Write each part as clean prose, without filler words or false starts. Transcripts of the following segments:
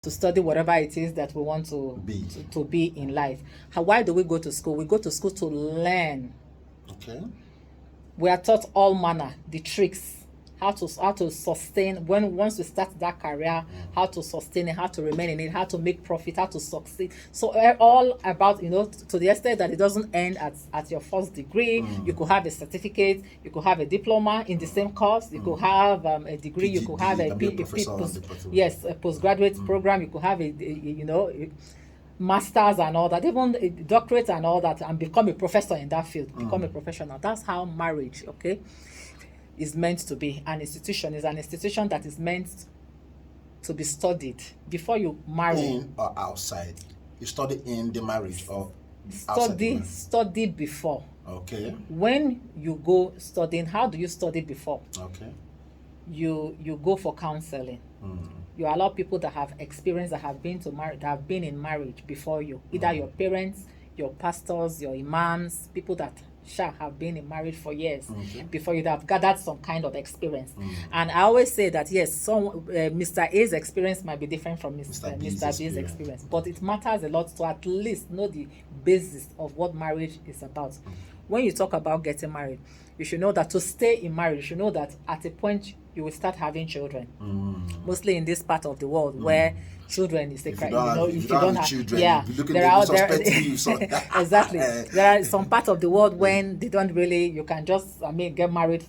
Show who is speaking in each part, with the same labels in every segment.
Speaker 1: to study whatever it is that we want to be in life. Why do we go to school? We go to school to learn.
Speaker 2: Okay.
Speaker 1: We are taught all manner, the tricks, how to sustain once we start that career, how to sustain it, how to remain in it, how to make profit, how to succeed. So all about, to the extent that it doesn't end at your first degree. You could have a certificate, you could have a diploma in the same course, you could have a degree, you could have a postgraduate program, you could have a masters and all that, even a doctorate and all that, and become a professor in that field, become a professional. That's how marriage, is meant to be. An institution is an institution that is meant to be studied before you marry.
Speaker 2: In or outside? You study in the marriage or outside?
Speaker 1: Study before.
Speaker 2: Okay.
Speaker 1: When you go studying, how do you study before?
Speaker 2: Okay.
Speaker 1: You go for counseling. You allow people that have experience, that have been in marriage before you, either your parents, your pastors, your imams, people that have been in marriage for years before you have gathered some kind of experience. And I always say that yes, Mr. A's experience might be different from Mr. B's experience, but it matters a lot to at least know the basis of what marriage is about. When you talk about getting married, you should know that to stay in marriage, you should know that at a point you will start having children. Mostly in this part of the world where children is the
Speaker 2: if you don't have children,
Speaker 1: exactly. There are some parts of the world when they don't really, you can just get married,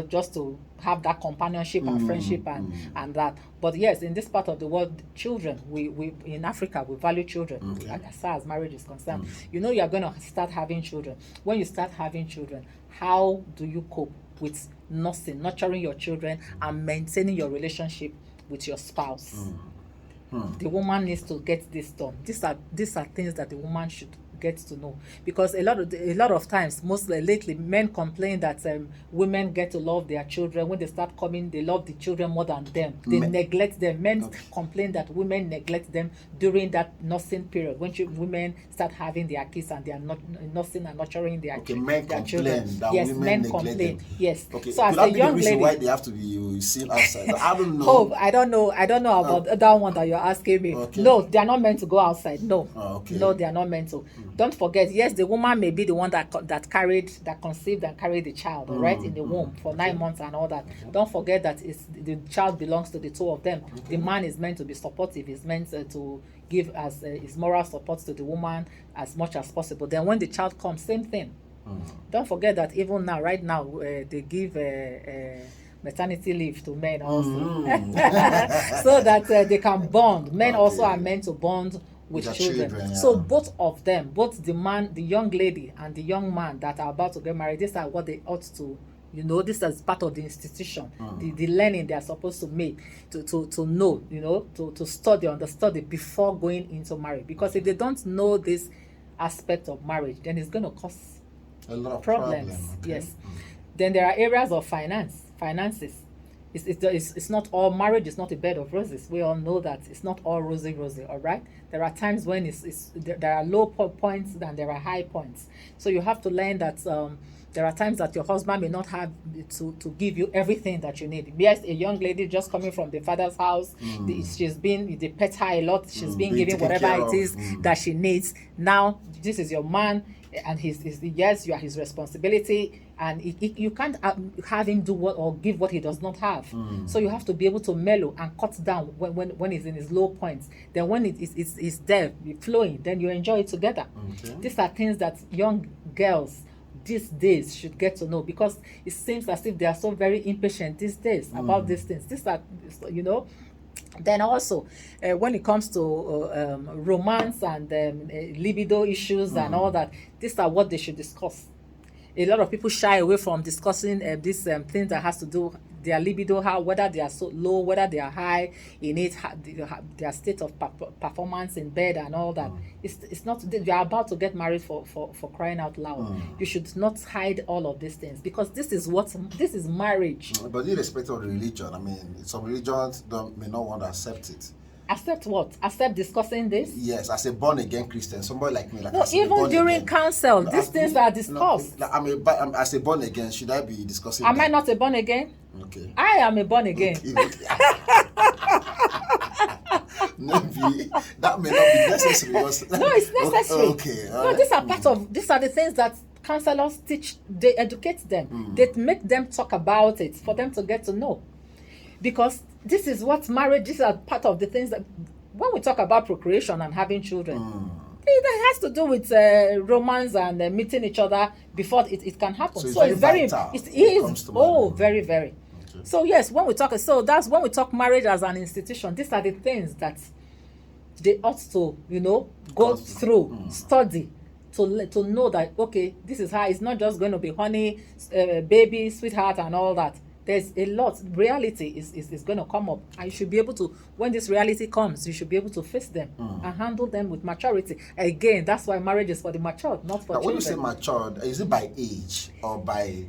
Speaker 1: just to have that companionship and friendship and that. But yes, in this part of the world, children, we in Africa, we value children as far as marriage is concerned. You are going to start having children. When you start having children, how do you cope with nurturing your children and maintaining your relationship with your spouse? The woman needs to get this done. These are things that the woman should get to know, because a lot of times, mostly lately, men complain that women get to love their children. When they start coming, they love the children more than them. They neglect them. Men complain that women neglect them during that nursing period, when women start having their kids and they are not nursing and nurturing their children. Men complain. Yes.
Speaker 2: So as a young lady, why they have to be seen outside? I don't know.
Speaker 1: Oh, I don't know about that one that you're asking me. No, they are not meant to go outside. No. No, they are not meant to. Don't forget, yes, the woman may be the one that conceived and carried the child, right, in the womb for 9 months and all that. Don't forget that the child belongs to the two of them. The man is meant to be supportive. He's meant to give as his moral support to the woman as much as possible. Then when the child comes, same thing. Don't forget that even now, right now, they give maternity leave to men also, so that they can bond. Men also are meant to bond with children. So both of them, both the man, the young lady, and the young man that are about to get married, these are what they ought to, this is part of the institution, the learning they are supposed to make, to know, to study, understudy before going into marriage. Because if they don't know this aspect of marriage, then it's going to cause
Speaker 2: a lot of
Speaker 1: problems. Yes. Then there are areas of finances. It's not all, marriage is not a bed of roses. We all know that it's not all rosy, all right? There are times when there are low points and there are high points. So you have to learn that there are times that your husband may not have to give you everything that you need. Yes, a young lady just coming from the father's house, they pet her a lot, she's been given whatever it is that she needs. Now, this is your man, and yes, you are his responsibility, and you can't have him do what or give what he does not have. So you have to be able to mellow and cut down when he's in his low points. Then when it's there, flowing, then you enjoy it together. These are things that young girls these days should get to know, because it seems as if they are so very impatient these days about these things. These are, Then also, when it comes to romance and libido issues and all that, these are what they should discuss. A lot of people shy away from discussing these things that has to do their libido, whether they are so low, whether they are high in it, their state of performance in bed and all that. It's not, you are about to get married for crying out loud. You should not hide all of these things, because this is marriage.
Speaker 2: But irrespective of the religion, some religions may not want to accept it.
Speaker 1: Accept what? Accept discussing this?
Speaker 2: Yes, as a born-again Christian, somebody like me.
Speaker 1: No, even during counsel, these things are discussed.
Speaker 2: As a born-again, should I be discussing
Speaker 1: Am I not a born-again?
Speaker 2: Okay.
Speaker 1: I am a born-again.
Speaker 2: Okay. maybe that may not be necessary.
Speaker 1: No, it's necessary.
Speaker 2: Okay. All
Speaker 1: No,
Speaker 2: right.
Speaker 1: these are part of, these are the things that counselors teach, they educate them. They make them talk about it for them to get to know. Because this is what marriage, these are part of the things that, when we talk about procreation and having children, it has to do with romance and meeting each other before it can happen.
Speaker 2: So it's
Speaker 1: So it's very,
Speaker 2: vital
Speaker 1: it
Speaker 2: when it
Speaker 1: is,
Speaker 2: comes to
Speaker 1: oh,
Speaker 2: marriage.
Speaker 1: very, very.
Speaker 2: Okay.
Speaker 1: So yes, when we talk, so that's when we talk marriage as an institution, these are the things that they ought to, go through, study, to know that, okay, this is how, it's not just going to be honey, baby, sweetheart, and all that. There's a lot. Reality is going to come up, and you should be able to, when this reality comes, you should be able to face them and handle them with maturity. Again, that's why marriage is for the matured, not for
Speaker 2: Now,
Speaker 1: children.
Speaker 2: when you say matured, is it by age or by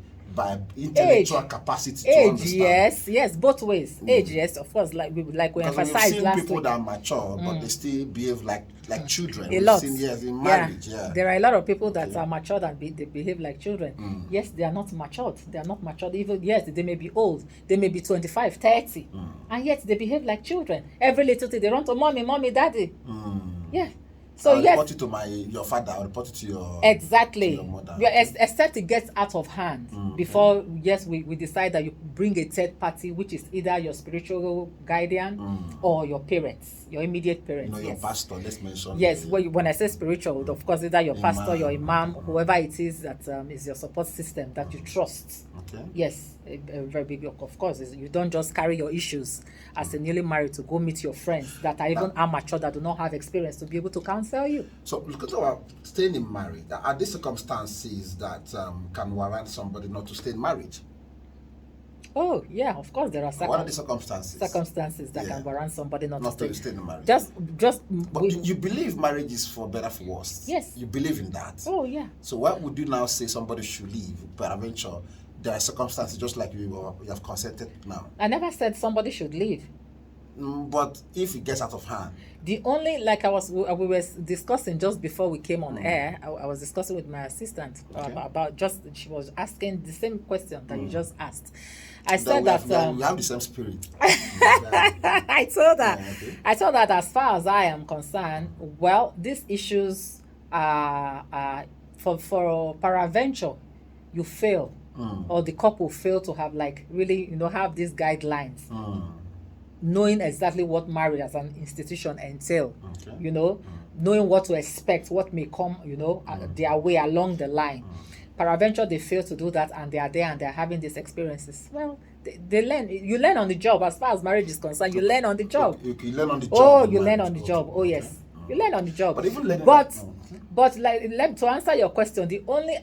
Speaker 2: intellectual capacity to
Speaker 1: Age,
Speaker 2: understand?
Speaker 1: yes, both ways. Age, yes, of course, like we
Speaker 2: Because we've
Speaker 1: emphasized
Speaker 2: seen
Speaker 1: last
Speaker 2: people
Speaker 1: week.
Speaker 2: that are mature, but they still behave like children.
Speaker 1: A
Speaker 2: We've
Speaker 1: lot.
Speaker 2: seen, yes, in marriage, yeah.
Speaker 1: There are a lot of people that are matured and they behave like children. Yes, they are not matured. They are not matured. Even, yes, they may be old. They may be 25, 30. And yet they behave like children. Every little thing, they run to mommy, daddy. Yeah. So
Speaker 2: I'll
Speaker 1: yes.
Speaker 2: report it to your father. I'll report it to your
Speaker 1: Exactly.
Speaker 2: to your mother.
Speaker 1: Yeah, except it gets out of hand before, yes, we decide that you bring a third party, which is either your spiritual guardian or your parents, your immediate parents.
Speaker 2: Your
Speaker 1: Yes.
Speaker 2: pastor. Let's mention.
Speaker 1: Yes, when I say spiritual, of course, either your pastor, your imam, whoever it is that is your support system that you trust.
Speaker 2: Okay.
Speaker 1: Yes, a very big, of course, you don't just carry your issues as a newly married to go meet your friends that are even amateur, that do not have experience, to be able to counsel you.
Speaker 2: So, look at staying in marriage. Are there circumstances that can warrant somebody not to stay in marriage?
Speaker 1: Oh, yeah, of course, there are
Speaker 2: What are the circumstances?
Speaker 1: that can warrant somebody not to stay
Speaker 2: in marriage.
Speaker 1: Just
Speaker 2: you believe marriage is for better, for worse?
Speaker 1: Yes.
Speaker 2: You believe in that?
Speaker 1: Oh, yeah.
Speaker 2: So what would you now say somebody should leave? Peradventure, there are circumstances just like you have consented now.
Speaker 1: I never said somebody should leave.
Speaker 2: But if it gets out of hand,
Speaker 1: The only, like we were discussing just before we came on air, I was discussing with my assistant about she was asking the same question that you just asked. I said that
Speaker 2: we have the same spirit.
Speaker 1: I told that.
Speaker 2: Yeah, okay.
Speaker 1: I told that as far as I am concerned, well, these issues are for peradventure, you fail, or the couple fail to have really have these guidelines. Knowing exactly what marriage as an institution entail, knowing what to expect, what may come, their way along the line. Peradventure, they fail to do that, and they are there and they are having these experiences. Well, they learn. You learn on the job. As far as marriage is concerned, you learn on the job.
Speaker 2: You learn on the job.
Speaker 1: Oh, you learn on the job. Oh, yes. You learn on the job.
Speaker 2: But even learning
Speaker 1: to answer your question, the only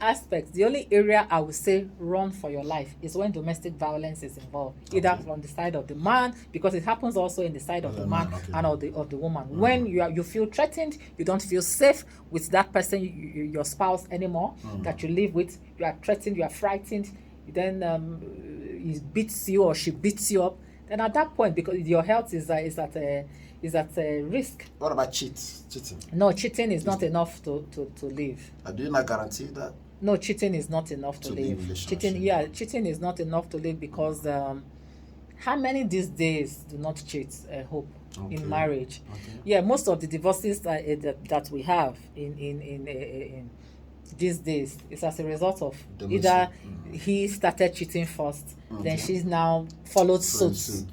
Speaker 1: area I would say run for your life is when domestic violence is involved, either on the side of the man, because it happens also in the side of the man and of the woman. When you feel threatened, you don't feel safe with that person, your spouse anymore, that you live with. You are threatened, you are frightened. Then he beats you or she beats you up. Then at that point, because your health is at risk.
Speaker 2: What about cheating?
Speaker 1: No, cheating is not enough to live.
Speaker 2: Do you not guarantee that?
Speaker 1: No, cheating is not enough to live. Cheating is not enough to live, because how many these days do not cheat? Hope in marriage.
Speaker 2: Okay.
Speaker 1: Yeah, most of the divorces that we have in these days is as a result of either he started cheating first, then she's now followed suit.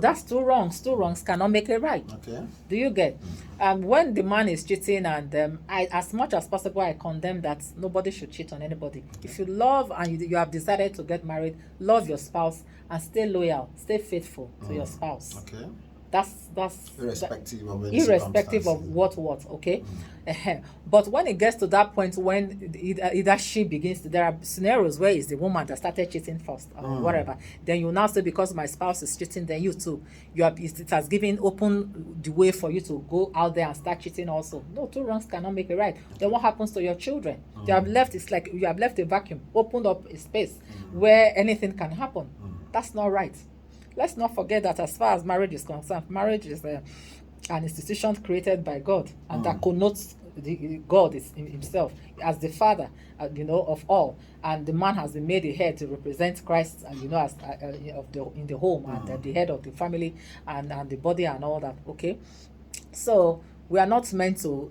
Speaker 1: That's two wrongs. Two wrongs cannot make it right.
Speaker 2: Okay.
Speaker 1: Do you get? When the man is cheating, and I, as much as possible, I condemn that. Nobody should cheat on anybody. If you love and you have decided to get married, love your spouse and stay loyal, stay faithful to your spouse.
Speaker 2: Okay.
Speaker 1: That's
Speaker 2: irrespective
Speaker 1: of what, okay? But when it gets to that point when either she begins to, there are scenarios where it's the woman that started cheating first or whatever, then you now say, because my spouse is cheating, then you too, it has opened the way for you to go out there and start cheating also. No, two wrongs cannot make it right. Then what happens to your children? It's like you have left a vacuum, opened up a space where anything can happen. That's not right. Let's not forget that as far as marriage is concerned, marriage is an institution created by God, and that connotes God is himself as the father, of all, and the man has been made the head to represent Christ, and as of the in the home, and the head of the family, and the body and all that. Okay, so we are not meant to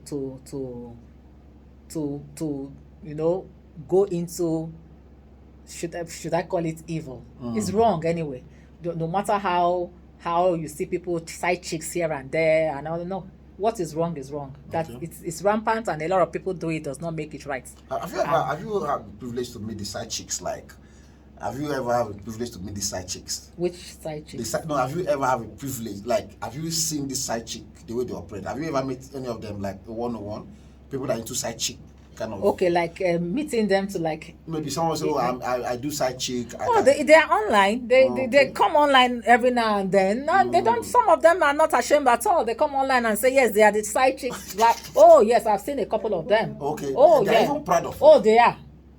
Speaker 1: go into, should I call it evil? It's wrong anyway. No matter how you see people side chicks here and there and all, no, what is wrong is wrong. That it's rampant, and a lot of people do it, does not make it right.
Speaker 2: Have you had the privilege to meet the side chicks? Like, have you ever had the privilege to meet the side chicks?
Speaker 1: Which side chicks?
Speaker 2: No, have you ever had a privilege? Like, have you seen the side chick, the way they operate? Have you ever met any of them, like one-on-one? People that are into side chick, kind of.
Speaker 1: Okay, like meeting them to like.
Speaker 2: Maybe someone say, I do side chick.
Speaker 1: They are online. They come online every now and then. And they don't. Some of them are not ashamed at all. They come online and say, yes, they are the side chicks. Like, oh yes, I've seen a couple of them.
Speaker 2: Okay.
Speaker 1: Oh
Speaker 2: they're
Speaker 1: yeah.
Speaker 2: even proud of it.
Speaker 1: Oh, they are.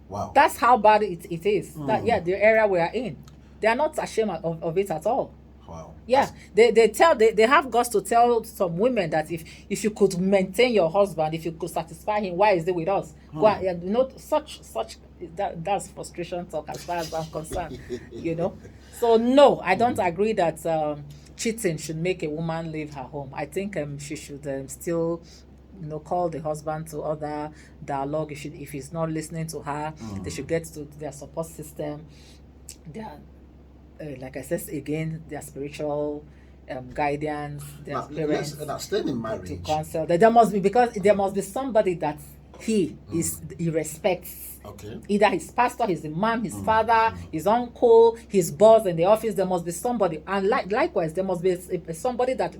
Speaker 2: Wow.
Speaker 1: That's how bad it is. That, the area we are in, they are not ashamed of it at all.
Speaker 2: Wow.
Speaker 1: Yeah, they have guts to tell some women that if you could maintain your husband, if you could satisfy him, why is he with us? Go and, such that's frustration talk as far as I'm concerned. So no, I don't agree that cheating should make a woman leave her home. I think she should still call the husband to other dialogue. If he's not listening to her, they should get to their support system, their like I said again, their spiritual guidance, their parents
Speaker 2: staying in marriage
Speaker 1: to counsel. There must be somebody that he respects.
Speaker 2: Okay.
Speaker 1: Either his pastor, his imam, his father, his uncle, his boss in the office. There must be somebody, and likewise, there must be somebody that,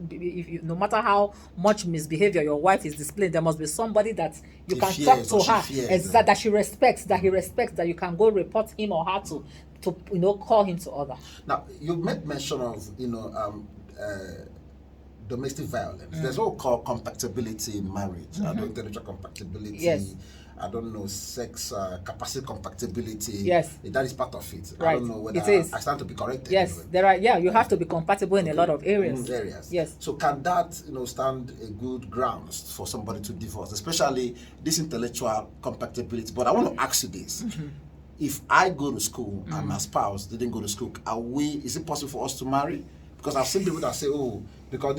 Speaker 1: no matter how much misbehavior your wife is displaying, there must be somebody that you can talk to her, that she respects, that he respects, that you can go report him or her to call him to order.
Speaker 2: Now, you made mention of domestic violence. There's what we call compatibility in marriage. Intellectual compatibility.
Speaker 1: Yes.
Speaker 2: I don't know, sex capacity compatibility.
Speaker 1: Yes.
Speaker 2: That is part of it.
Speaker 1: Right.
Speaker 2: I don't know whether
Speaker 1: it is.
Speaker 2: I stand to be corrected.
Speaker 1: Yes,
Speaker 2: anyway.
Speaker 1: there are. Yeah, you have to be compatible in a lot of areas. Yes.
Speaker 2: So can that stand a good grounds for somebody to divorce, especially this intellectual compatibility? But I want to ask you this. If I go to school and my spouse didn't go to school, is it possible for us to marry? Because I've seen people that say, oh, because